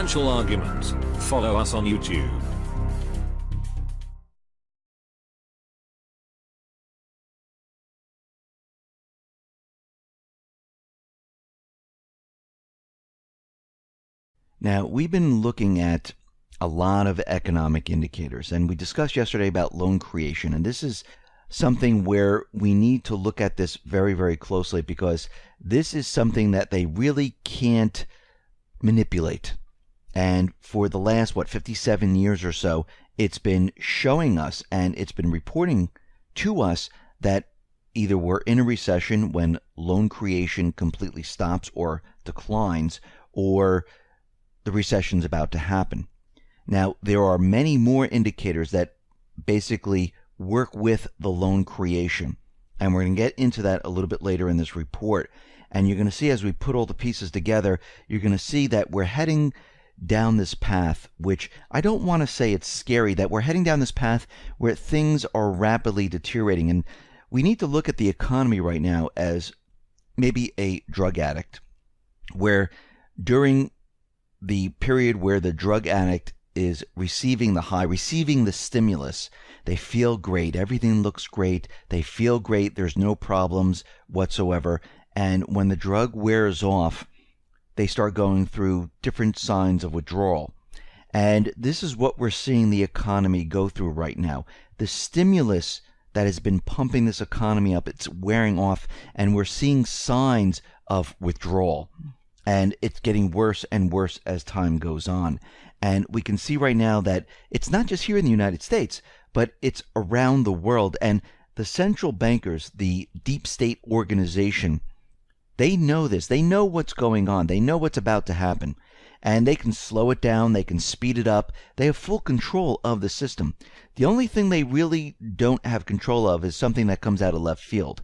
Financial Argument. Follow us on YouTube. Now, we've been looking at a lot of economic indicators, and we discussed yesterday about loan creation, and this is something where we need to look at this very, very closely, because this is something that they really can't manipulate. And for the last, 57 years or so, it's been showing us and it's been reporting to us that either we're in a recession when loan creation completely stops or declines, or the recession's about to happen. Now, there are many more indicators that basically work with the loan creation, and we're going to get into that a little bit later in this report. And you're going to see, as we put all the pieces together, you're going to see that we're heading down this path, which I don't want to say it's scary, that we're heading down this path where things are rapidly deteriorating. And we need to look at the economy right now as maybe a drug addict, where during the period where the drug addict is receiving the high, receiving the stimulus, they feel great, everything looks great, they feel great, there's no problems whatsoever. And when the drug wears off, they start going through different signs of withdrawal. And this is what we're seeing the economy go through right now. The stimulus that has been pumping this economy up, it's wearing off, and we're seeing signs of withdrawal. And it's getting worse and worse as time goes on. And we can see right now that it's not just here in the United States, but it's around the world. And the central bankers, the deep state organization, they know this. They know what's going on. They know what's about to happen. And they can slow it down. They can speed it up. They have full control of the system. The only thing they really don't have control of is something that comes out of left field.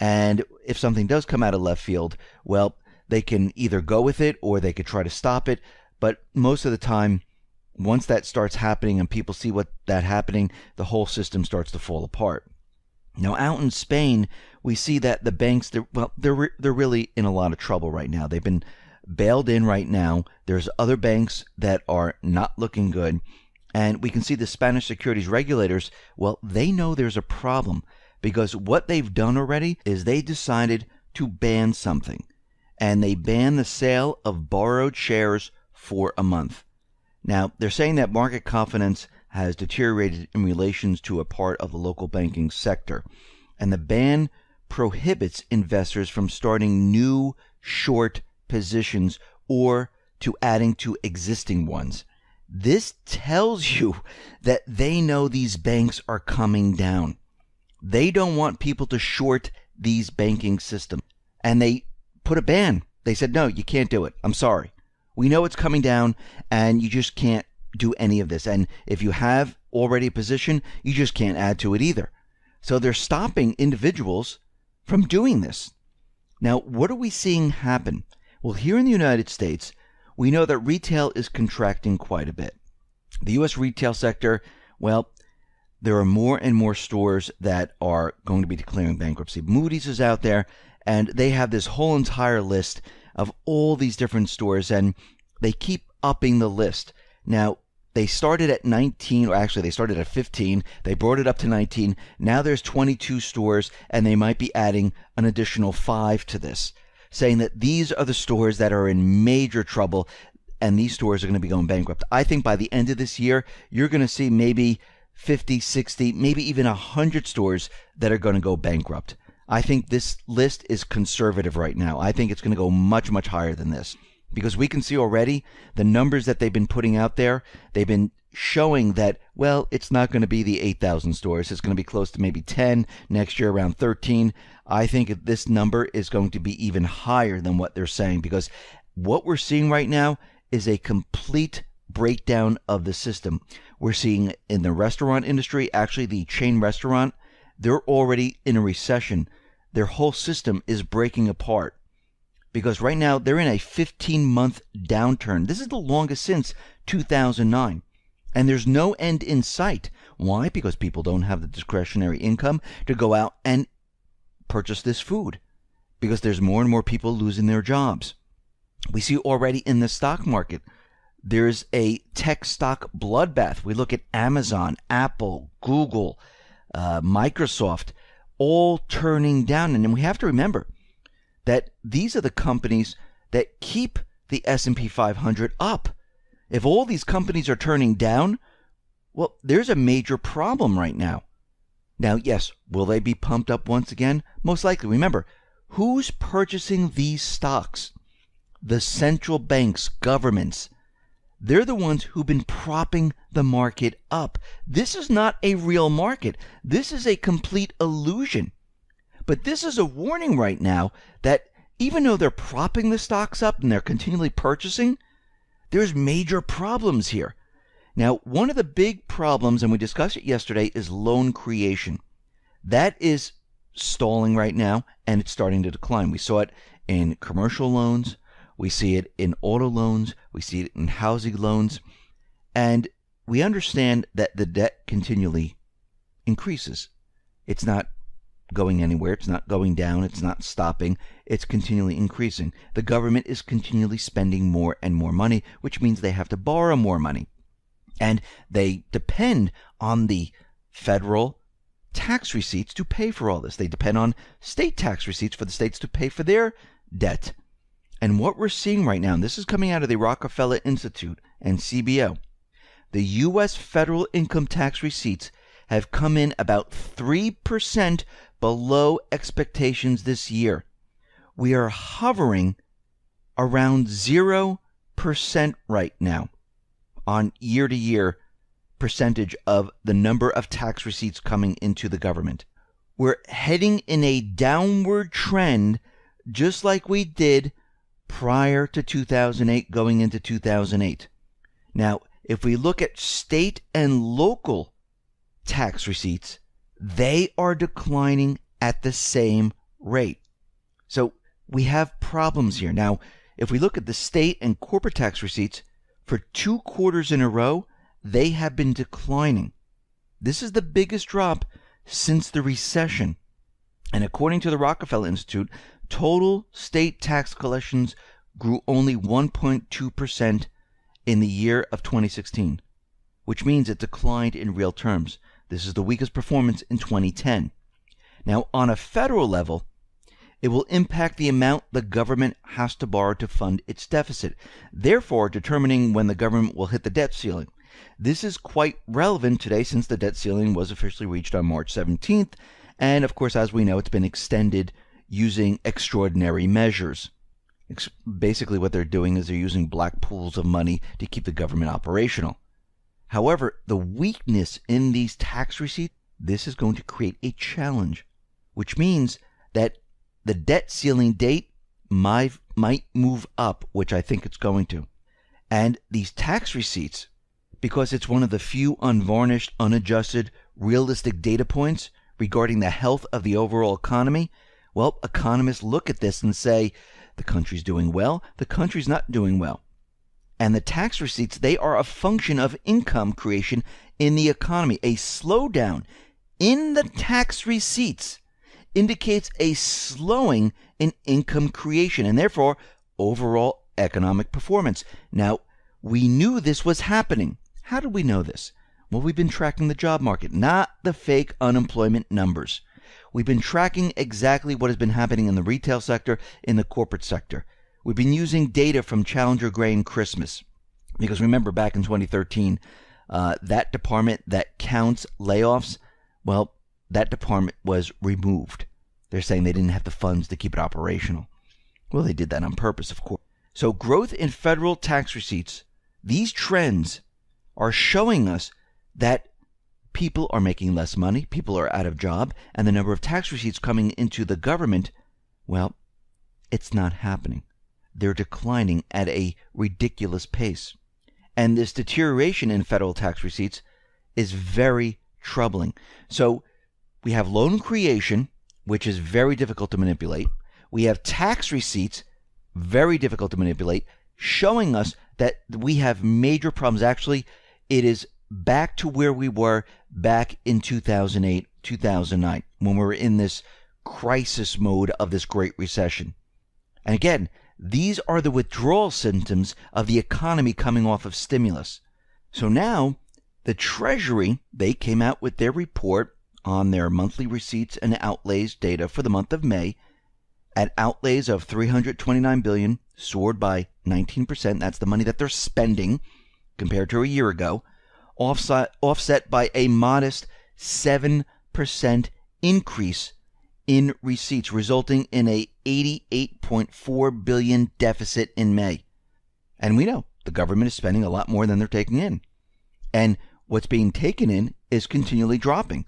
And if something does come out of left field, well, they can either go with it or they could try to stop it. But most of the time, once that starts happening and people see what that happening, the whole system starts to fall apart. Now, out in Spain, we see that the banks, they're really in a lot of trouble right now. They've been bailed in right now. There's other banks that are not looking good. And we can see the Spanish securities regulators, well, they know there's a problem, because what they've done already is they decided to ban something. And they banned the sale of borrowed shares for a month. Now, they're saying that market confidence has deteriorated in relations to a part of the local banking sector. And the ban prohibits investors from starting new short positions or to adding to existing ones. This tells you that they know these banks are coming down. They don't want people to short these banking systems. And they put a ban. They said, no, you can't do it. I'm sorry. We know it's coming down, and you just can't do any of this. And if you have already a position, you just can't add to it either. So they're stopping individuals from doing this. Now, what are we seeing happen? Well, here in the United States, we know that retail is contracting quite a bit. The U.S. retail sector, well, there are more and more stores that are going to be declaring bankruptcy. Moody's is out there, and they have this whole entire list of all these different stores, and they keep upping the list. Now, they started at 19, or actually they started at 15. They brought it up to 19. Now there's 22 stores, and they might be adding an additional 5 to this, saying that these are the stores that are in major trouble, and these stores are going to be going bankrupt. I think by the end of this year, you're going to see maybe 50, 60, maybe even 100 stores that are going to go bankrupt. I think this list is conservative right now. I think it's going to go much, much higher than this, because we can see already the numbers that they've been putting out there. They've been showing that, well, it's not going to be the 8,000 stores. It's going to be close to maybe 10, next year around 13. I think this number is going to be even higher than what they're saying, because what we're seeing right now is a complete breakdown of the system. We're seeing in the restaurant industry, actually the chain restaurant, they're already in a recession. Their whole system is breaking apart, because right now they're in a 15-month downturn. This is the longest since 2009, and there's no end in sight. Why? Because people don't have the discretionary income to go out and purchase this food, because there's more and more people losing their jobs. We see already in the stock market, There's a tech stock bloodbath. We look at Amazon, Apple, Google, Microsoft, all turning down. And then we have to remember that these are the companies that keep the S&P 500 up. If all these companies are turning down, well, there's a major problem right now. Now, yes, will they be pumped up once again? Most likely. Remember, who's purchasing these stocks? The central banks, governments. They're the ones who've been propping the market up. This is not a real market. This is a complete illusion. But this is a warning right now that even though they're propping the stocks up and they're continually purchasing, there's major problems here. Now, one of the big problems, and we discussed it yesterday, is loan creation. That is stalling right now, and it's starting to decline. We saw it in commercial loans. We see it in auto loans. We see it in housing loans. And we understand that the debt continually increases. It's not going anywhere. It's not going down. It's not stopping. It's continually increasing. The government is continually spending more and more money, which means they have to borrow more money. And they depend on the federal tax receipts to pay for all this. They depend on state tax receipts for the states to pay for their debt. And what we're seeing right now, and this is coming out of the Rockefeller Institute and CBO, the U.S. federal income tax receipts have come in about 3% below expectations this year. We are hovering around 0% right now on year-to-year percentage of the number of tax receipts coming into the government. We're heading in a downward trend just like we did prior to 2008 going into 2008. Now, if we look at state and local tax receipts, they are declining at the same rate. So we have problems here. Now, if we look at the state and corporate tax receipts, for 2 quarters in a row, they have been declining. This is the biggest drop since the recession. And according to the Rockefeller Institute, total state tax collections grew only 1.2% in the year of 2016, which means it declined in real terms. This is the weakest performance in 2010. Now, on a federal level, it will impact the amount the government has to borrow to fund its deficit, therefore determining when the government will hit the debt ceiling. This is quite relevant today since the debt ceiling was officially reached on March 17th, and of course, as we know, it's been extended using extraordinary measures. Basically, what they're doing is they're using black pools of money to keep the government operational. However, the weakness in these tax receipts, this is going to create a challenge, which means that the debt ceiling date might move up, which I think it's going to. And these tax receipts, because it's one of the few unvarnished, unadjusted, realistic data points regarding the health of the overall economy, well, economists look at this and say, the country's doing well, the country's not doing well. And the tax receipts, they are a function of income creation in the economy. A slowdown in the tax receipts indicates a slowing in income creation and therefore overall economic performance. Now, we knew this was happening. How did we know this? Well, we've been tracking the job market, not the fake unemployment numbers. We've been tracking exactly what has been happening in the retail sector, in the corporate sector. We've been using data from Challenger Gray Christmas. Because remember, back in 2013, that department that counts layoffs, well, that department was removed. They're saying they didn't have the funds to keep it operational. Well, they did that on purpose, of course. So growth in federal tax receipts, these trends are showing us that people are making less money, people are out of job, and the number of tax receipts coming into the government, well, it's not happening. They're declining at a ridiculous pace. And this deterioration in federal tax receipts is very troubling. So we have loan creation, which is very difficult to manipulate. We have tax receipts, very difficult to manipulate, showing us that we have major problems. Actually, it is back to where we were back in 2008, 2009, when we were in this crisis mode of this Great Recession. And again, These are the withdrawal symptoms of the economy coming off of stimulus. So now the Treasury, they came out with their report on their monthly receipts and outlays data for the month of May at outlays of $329 billion, soared by 19%. That's the money that they're spending compared to a year ago, offset by a modest 7% increase in receipts, resulting in a $88.4 billion deficit in May. And we know the government is spending a lot more than they're taking in. And what's being taken in is continually dropping.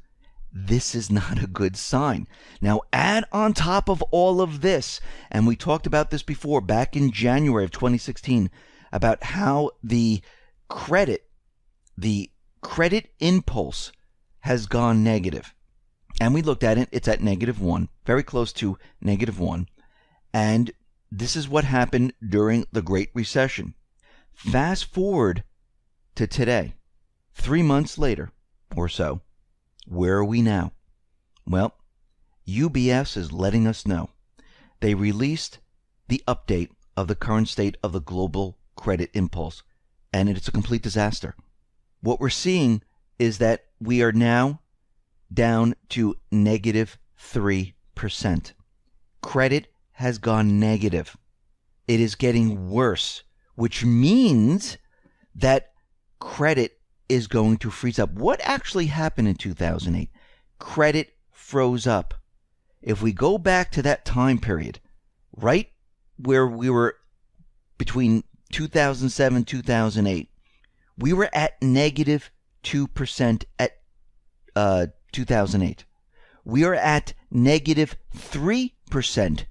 This is not a good sign. Now, add on top of all of this, and we talked about this before back in January of 2016, about how the credit impulse has gone negative. And we looked at it, it's at -1, very close to -1. And this is what happened during the Great Recession. Fast forward to today, 3 months later or so, where are we now? Well, UBS is letting us know. They released the update of the current state of the global credit impulse, and it's a complete disaster. What we're seeing is that we are now down to -3%. Credit has gone negative. It is getting worse, which means that credit is going to freeze up. What actually happened in 2008? Credit froze up. If we go back to that time period, right where we were between 2007 2008, we were at -2% at 2008. We are at -3%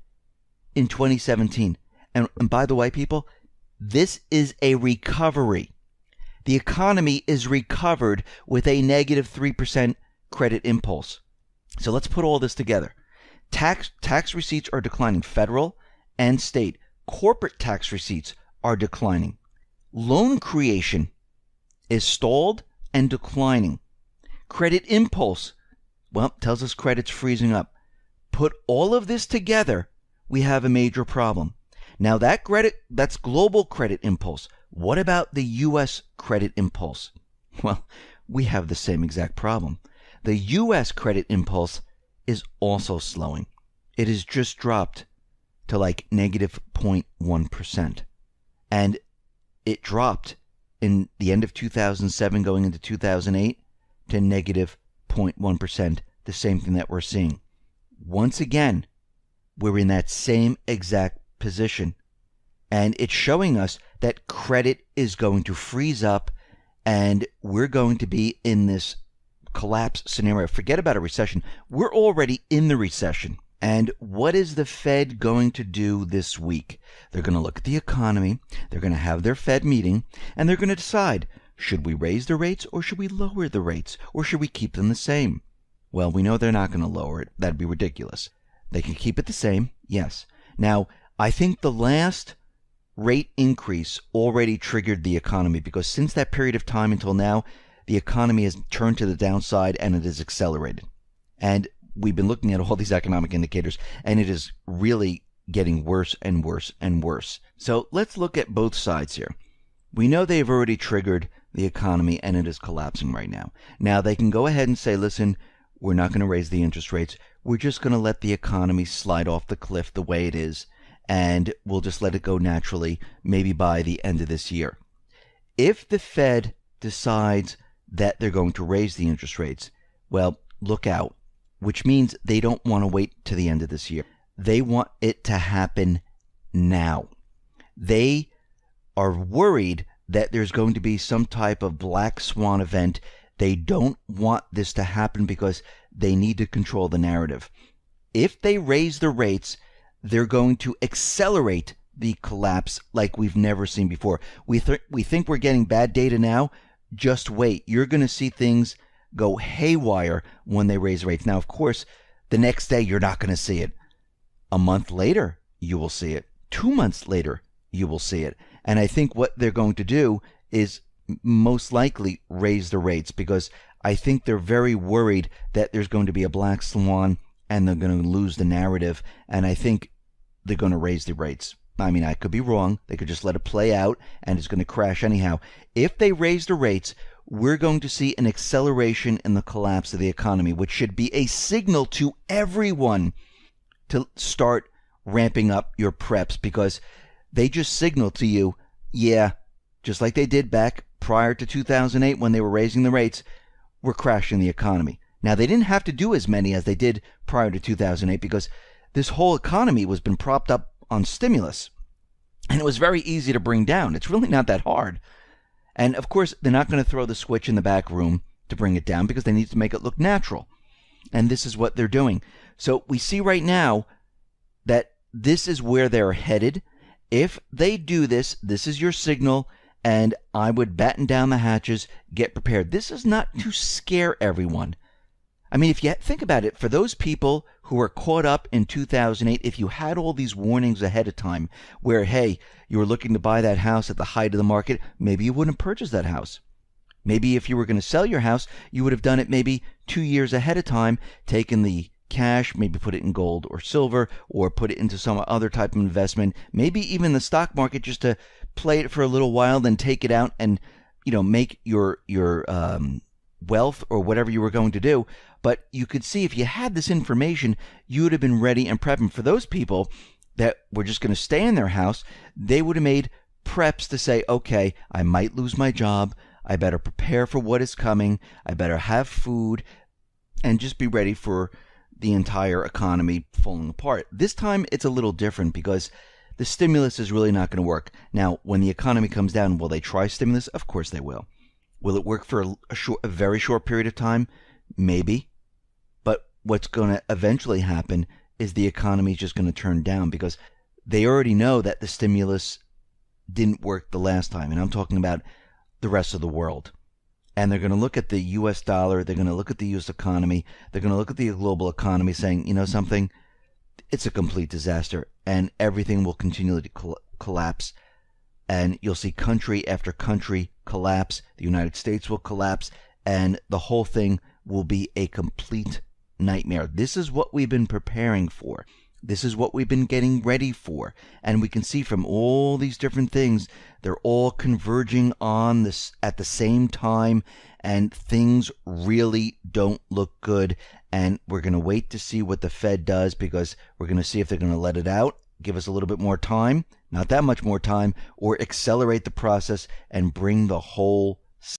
in 2017. And by the way, people, this is a recovery. The economy is recovered with a -3% credit impulse. So let's put all this together. Tax receipts are declining, federal and state. Corporate tax receipts are declining. Loan creation is stalled and declining. Credit impulse, well, tells us credit's freezing up. Put all of this together, we have a major problem. Now that's global credit impulse. What about the U.S. credit impulse? Well, we have the same exact problem. The U.S. credit impulse is also slowing. It has just dropped to like -0.1%. And it dropped in the end of 2007 going into 2008 to -0.1%, the same thing that we're seeing. Once again, we're in that same exact position. And it's showing us that credit is going to freeze up and we're going to be in this collapse scenario. Forget about a recession. We're already in the recession. And what is the Fed going to do this week? They're going to look at the economy. They're going to have their Fed meeting and they're going to decide, should we raise the rates or should we lower the rates or should we keep them the same? Well, we know they're not going to lower it. That'd be ridiculous. They can keep it the same. Yes. Now, I think the last rate increase already triggered the economy because since that period of time until now, the economy has turned to the downside and it has accelerated. And we've been looking at all these economic indicators and it is really getting worse and worse and worse. So let's look at both sides here. We know they've already triggered the economy and it is collapsing right now. Now they can go ahead and say, listen, we're not going to raise the interest rates. We're just going to let the economy slide off the cliff the way it is. And we'll just let it go naturally, maybe by the end of this year. If the Fed decides that they're going to raise the interest rates, well, look out, which means they don't want to wait to the end of this year. They want it to happen now. They are worried that there's going to be some type of black swan event. They don't want this to happen because they need to control the narrative. If they raise the rates, they're going to accelerate the collapse like we've never seen before. We think we're getting bad data now. Just wait. You're going to see things go haywire when they raise rates. Now, of course, the next day you're not going to see it. A month later, you will see it. 2 months later, you will see it. And I think what they're going to do is most likely raise the rates because I think they're very worried that there's going to be a black swan and they're going to lose the narrative. And I think they're going to raise the rates. I mean, I could be wrong. They could just let it play out and it's going to crash anyhow. If they raise the rates, we're going to see an acceleration in the collapse of the economy, which should be a signal to everyone to start ramping up your preps, because they just signal to you, yeah, just like they did back prior to 2008 when they were raising the rates, we're crashing the economy. Now, they didn't have to do as many as they did prior to 2008 because this whole economy was been propped up on stimulus, and it was very easy to bring down. It's really not that hard. And of course, they're not going to throw the switch in the back room to bring it down because they need to make it look natural. And this is what they're doing. So we see right now that this is where they're headed. If they do this, this is your signal, and I would batten down the hatches, get prepared. This is not to scare everyone. I mean, if you think about it, for those people who were caught up in 2008, if you had all these warnings ahead of time where, hey, you were looking to buy that house at the height of the market, maybe you wouldn't purchase that house. Maybe if you were going to sell your house, you would have done it maybe 2 years ahead of time, taken the cash, maybe put it in gold or silver, or put it into some other type of investment, maybe even the stock market, just to play it for a little while, then take it out and, make your wealth or whatever you were going to do. But you could see if you had this information, you would have been ready and prepping. For those people that were just going to stay in their house, they would have made preps to say, okay, I might lose my job. I better prepare for what is coming. I better have food and just be ready for the entire economy falling apart. This time it's a little different because the stimulus is really not going to work. Now, when the economy comes down, will they try stimulus? Of course they will. Will it work for a very short period of time? Maybe. But what's going to eventually happen is the economy is just going to turn down because they already know that the stimulus didn't work the last time. And I'm talking about the rest of the world. And they're going to look at the U.S. dollar. They're going to look at the U.S. economy. They're going to look at the global economy saying, you know something? It's a complete disaster. And everything will continually collapse. And you'll see country after country collapse. The United States will collapse. And the whole thing will be a complete nightmare. This is what we've been preparing for. This is what we've been getting ready for. And we can see from all these different things, they're all converging on this at the same time, and things really don't look good. And we're going to wait to see what the Fed does, because we're going to see if they're going to let it out, give us a little bit more time, not that much more time, or accelerate the process and bring the whole